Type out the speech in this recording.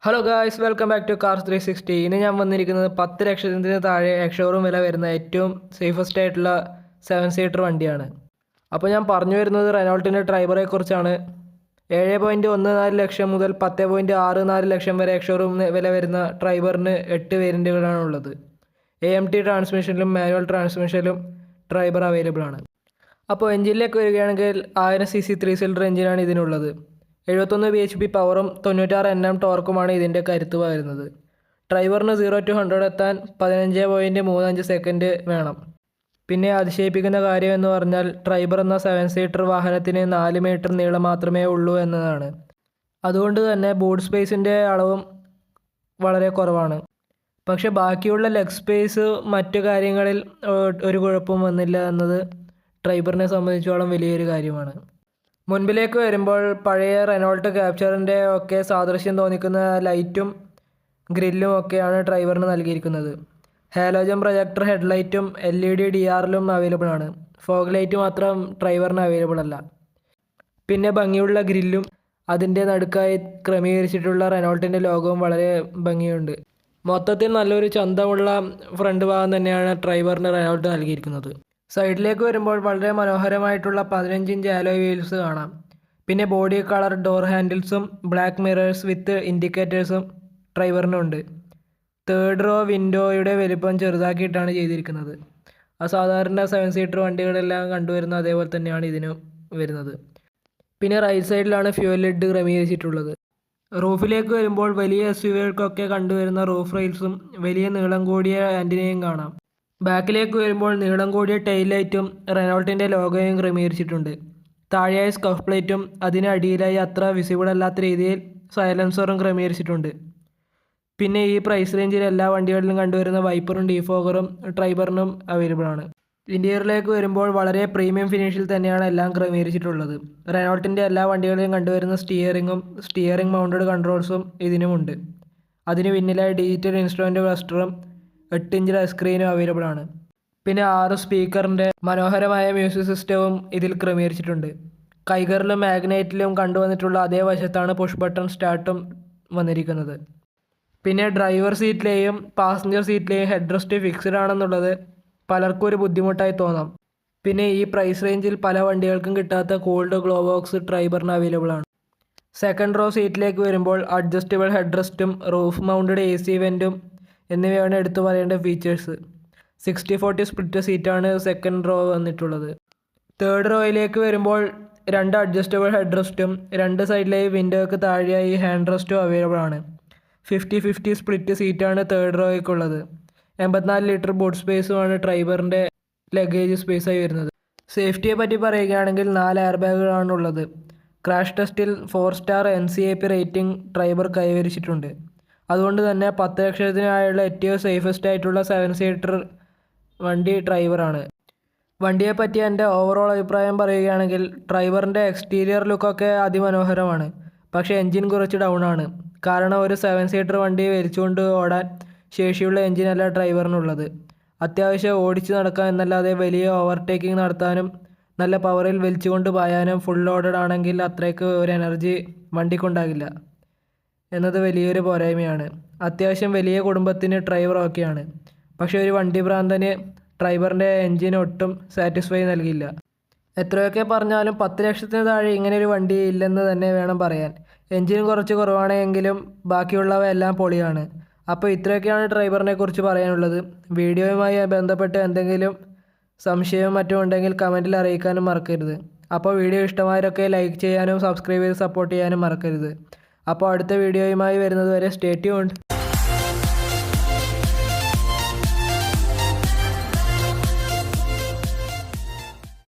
Hello guys, welcome back to cars 360. ഇനി ഞാൻ വന്നിരിക്കുന്നത് 10 ലക്ഷത്തിന് താഴെ എക്സ്ഷോറൂം വില വരുന്ന ഏറ്റവും സേഫസ്റ്റ് ആയിട്ടുള്ള 7 സീറ്റർ വണ്ടിയാണ്. അപ്പോൾ ഞാൻ പറഞ്ഞു വരുന്നത് റെനോൾട്ടിൻ്റെ ട്രൈബറെ കുറിച്ചാണ്. 7.14 ലക്ഷം മുതൽ 10.64 ലക്ഷം വരെ എക്സ്ഷോറൂം വില വരുന്ന ട്രൈബറിന് 8 വേരിയൻറ്റുകളാണ് ഉള്ളത്. AMT ട്രാൻസ്മിഷനിലും മാനുവൽ ട്രാൻസ്മിഷനിലും ട്രൈബർ അവൈലബിൾ ആണ്. അപ്പോൾ എഞ്ചിനിലേക്ക് വരികയാണെങ്കിൽ 1000 cc 3 സിലിണ്ടർ എഞ്ചിനാണ് ഇതിനുള്ളത്. 71 bhp പവറും 96 Nm ടോർക്കുമാണ് ഇതിൻ്റെ കരുത്ത് വരുന്നത്. ഡ്രൈവറിന് 0 to 100 എത്താൻ 15.35 സെക്കൻഡ് വേണം. പിന്നെ അതിശയിപ്പിക്കുന്ന കാര്യം എന്ന് പറഞ്ഞാൽ ട്രൈബർ എന്ന 7 സീറ്റർ വാഹനത്തിന് 4 മീറ്റർ നീളം മാത്രമേ ഉള്ളൂ എന്നതാണ്. അതുകൊണ്ട് തന്നെ ബൂട്ട് സ്പേസിൻ്റെ അളവും വളരെ കുറവാണ്. പക്ഷേ ബാക്കിയുള്ള ലെഗ് സ്പേസ് മറ്റു കാര്യങ്ങളിൽ ഒരു കുഴപ്പവും വന്നില്ല എന്നത് ട്രൈബറിനെ സംബന്ധിച്ചോളം വലിയൊരു കാര്യമാണ്. മുൻപിലേക്ക് വരുമ്പോൾ പഴയ റെനോൾട്ട് ക്യാപ്ചറിൻ്റെ ഒക്കെ സാദൃശ്യം തോന്നിക്കുന്ന ലൈറ്റും ഗ്രില്ലും ഒക്കെയാണ് ഡ്രൈവറിന് നൽകിയിരിക്കുന്നത്. ഹാലോജൻ പ്രൊജക്ടർ ഹെഡ്ലൈറ്റും LED DRലും അവൈലബിൾ ആണ്. ഫോഗ് ലൈറ്റ് മാത്രം ഡ്രൈവറിന് അവൈലബിൾ അല്ല. പിന്നെ ഭംഗിയുള്ള ഗ്രില്ലും അതിൻ്റെ നടുക്കായി ക്രമീകരിച്ചിട്ടുള്ള റെനോൾട്ടിൻ്റെ ലോഗോവും വളരെ ഭംഗിയുണ്ട്. മൊത്തത്തിൽ നല്ലൊരു ചന്തമുള്ള ഫ്രണ്ട് ഭാഗം തന്നെയാണ് ഡ്രൈവറിന് റെനോൾട്ട് നൽകിയിരിക്കുന്നത്. സൈഡിലേക്ക് വരുമ്പോൾ വളരെ മനോഹരമായിട്ടുള്ള 15 ഇഞ്ച് അലോയ് വീൽസ് കാണാം. പിന്നെ ബോഡി കളർ ഡോർ ഹാൻഡിൽസും ബ്ലാക്ക് മിറേഴ്സ് വിത്ത് ഇൻഡിക്കേറ്റേഴ്സും ഡ്രൈവറിനുണ്ട്. തേർഡ് റോ വിൻഡോയുടെ വലിപ്പം ചെറുതാക്കിയിട്ടാണ് ചെയ്തിരിക്കുന്നത്. സാധാരണ 7 സീറ്റർ വണ്ടികളെല്ലാം കണ്ടുവരുന്ന അതേപോലെ തന്നെയാണ് ഇതിന് വരുന്നത്. പിന്നെ റൈറ്റ് സൈഡിലാണ് ഫ്യൂൽ ലിഡ് ക്രമീകരിച്ചിട്ടുള്ളത്. റൂഫിലേക്ക് വരുമ്പോൾ വലിയ SUVകൾക്കൊക്കെ കണ്ടുവരുന്ന റൂഫ് റെയിൽസും വലിയ നീളം കൂടിയ ആൻറ്റിനയും കാണാം. ബാക്കിലേക്ക് വരുമ്പോൾ നീളം കൂടിയ ടെയിൽ ലൈറ്റും റെനോൾട്ടിൻ്റെ ലോഗോയും ക്രമീകരിച്ചിട്ടുണ്ട്. താഴെയായി സ്കഫ് പ്ലേറ്റും അതിന് അടിയിലായി അത്ര വിസിബിൾ അല്ലാത്ത രീതിയിൽ സൈലൻസറും ക്രമീകരിച്ചിട്ടുണ്ട്. പിന്നെ ഈ പ്രൈസ് റേഞ്ചിൽ എല്ലാ വണ്ടികളിലും കണ്ടുവരുന്ന വൈപ്പറും ഡീഫോഗറും ട്രൈബറിനും അവൈലബിൾ ആണ്. ഇൻറ്റീരിയറിലേക്ക് വരുമ്പോൾ വളരെ പ്രീമിയം ഫിനിഷിൽ തന്നെയാണ് എല്ലാം ക്രമീകരിച്ചിട്ടുള്ളത്. റെനോൾട്ടിൻ്റെ എല്ലാ വണ്ടികളിലും കണ്ടുവരുന്ന സ്റ്റിയറിംഗ് മൗണ്ടഡ് കൺട്രോൾസും ഇതിനുമുണ്ട്. അതിന് പിന്നിലായി ഡിജിറ്റൽ ഇൻസ്ട്രുമെൻ്റ് ക്ലസ്റ്ററും 8 ഇഞ്ച് ടച്ച് സ്ക്രീനും അവൈലബിൾ ആണ്. പിന്നെ 6 സ്പീക്കറിൻ്റെ മനോഹരമായ മ്യൂസിക് സിസ്റ്റവും ഇതിൽ ക്രമീകരിച്ചിട്ടുണ്ട്. കൈഗറിലും മാഗ്നൈറ്റിലും കണ്ടുവന്നിട്ടുള്ള അതേ വശത്താണ് പുഷ് ബട്ടൺ സ്റ്റാർട്ടും വന്നിരിക്കുന്നത്. പിന്നെ ഡ്രൈവർ സീറ്റിലെയും പാസഞ്ചർ സീറ്റിലെയും ഹെഡ് റെസ്റ്റ് ഫിക്സ്ഡ് ആണെന്നുള്ളത് പലർക്കും ഒരു ബുദ്ധിമുട്ടായി തോന്നാം. പിന്നെ ഈ പ്രൈസ് റേഞ്ചിൽ പല വണ്ടികൾക്കും കിട്ടാത്ത കൂൾഡ് ഗ്ലോ ബോക്സ് ട്രൈബറിന് അവൈലബിൾ ആണ്. സെക്കൻഡ് റോ സീറ്റിലേക്ക് വരുമ്പോൾ അഡ്ജസ്റ്റബിൾ ഹെഡ് റെസ്റ്റും റൂഫ് മൗണ്ടഡ് AC വെൻറ്റും എന്നിവയാണ് എടുത്തു പറയേണ്ട ഫീച്ചേഴ്സ്. 60-40 സ്പ്ലിറ്റ് സീറ്റാണ് സെക്കൻഡ് റോ വന്നിട്ടുള്ളത്. തേർഡ് റോയിലേക്ക് വരുമ്പോൾ 2 അഡ്ജസ്റ്റബിൾ ഹെഡ് റെസ്റ്റും 2 സൈഡിലെയും വിൻഡോയ്ക്ക് താഴെയായി ഹാൻഡ് റെസ്റ്റും അവൈലബിൾ ആണ്. 50-50 സ്പ്ലിറ്റ് സീറ്റാണ് തേർഡ് റോയ്ക്കുള്ളത്. 84 ലിറ്റർ ബൂട്ട് സ്പേസുമാണ് ഡ്രൈവറിൻ്റെ ലഗേജ് സ്പേസായി വരുന്നത്. സേഫ്റ്റിയെ പറ്റി പറയുകയാണെങ്കിൽ 4 എയർ ബാഗുകളാണ് ഉള്ളത്. ക്രാഷ് ടെസ്റ്റിൽ 4 സ്റ്റാർ NCAP റേറ്റിംഗ് ഡ്രൈവർ കൈവരിച്ചിട്ടുണ്ട്. അതുകൊണ്ട് തന്നെ 10 ലക്ഷത്തിനായുള്ള ഏറ്റവും സേഫസ്റ്റ് ആയിട്ടുള്ള 7 സീറ്റർ വണ്ടി ഡ്രൈവറാണ്. വണ്ടിയെപ്പറ്റി എൻ്റെ ഓവറോൾ അഭിപ്രായം പറയുകയാണെങ്കിൽ ഡ്രൈവറിൻ്റെ എക്സ്റ്റീരിയർ ലുക്കൊക്കെ അതിമനോഹരമാണ്. പക്ഷേ എൻജിൻ കുറച്ച് ഡൗൺ ആണ്. കാരണം ഒരു 7 സീറ്റർ വണ്ടി വലിച്ചുകൊണ്ട് ഓടാൻ ശേഷിയുള്ള എൻജിനല്ല ഡ്രൈവറിനുള്ളത്. അത്യാവശ്യം ഓടിച്ച് നടക്കാൻ എന്നല്ലാതെ വലിയ ഓവർടേക്കിംഗ് നടത്താനും നല്ല പവറിൽ വലിച്ചുകൊണ്ട് പായാനും ഫുൾ ലോഡഡ് ആണെങ്കിൽ അത്രയ്ക്ക് ഒരു എനർജി വണ്ടിക്കുണ്ടാകില്ല എന്നത് വലിയൊരു പോരായ്മയാണ്. അത്യാവശ്യം വലിയ കുടുംബത്തിന് ഡ്രൈവർ ഓക്കെയാണ്. പക്ഷേ ഒരു വണ്ടി ഭ്രാന്തന് ഡ്രൈവറിൻ്റെ എൻജിൻ ഒട്ടും സാറ്റിസ്ഫൈ നൽകില്ല. എത്രയൊക്കെ പറഞ്ഞാലും 10 ലക്ഷത്തിന് താഴെ ഇങ്ങനെയൊരു വണ്ടി ഇല്ലെന്ന് തന്നെ വേണം പറയാൻ. എൻജിൻ കുറച്ച് കുറവാണെങ്കിലും ബാക്കിയുള്ളവ എല്ലാം പൊളിയാണ്. അപ്പോൾ ഇത്രയൊക്കെയാണ് ഡ്രൈവറിനെ കുറിച്ച് പറയാനുള്ളത്. വീഡിയോയുമായി ബന്ധപ്പെട്ട് എന്തെങ്കിലും സംശയവും മറ്റും ഉണ്ടെങ്കിൽ കമൻറ്റിൽ അറിയിക്കാനും മറക്കരുത്. അപ്പോൾ വീഡിയോ ഇഷ്ടമായവരൊക്കെ ലൈക്ക് ചെയ്യാനും സബ്സ്ക്രൈബ് ചെയ്ത് സപ്പോർട്ട് ചെയ്യാനും മറക്കരുത്. അപ്പോൾ അടുത്ത വീഡിയോയുമായി വരുന്നത് വരെ സ്റ്റേ ട്യൂൺഡ്.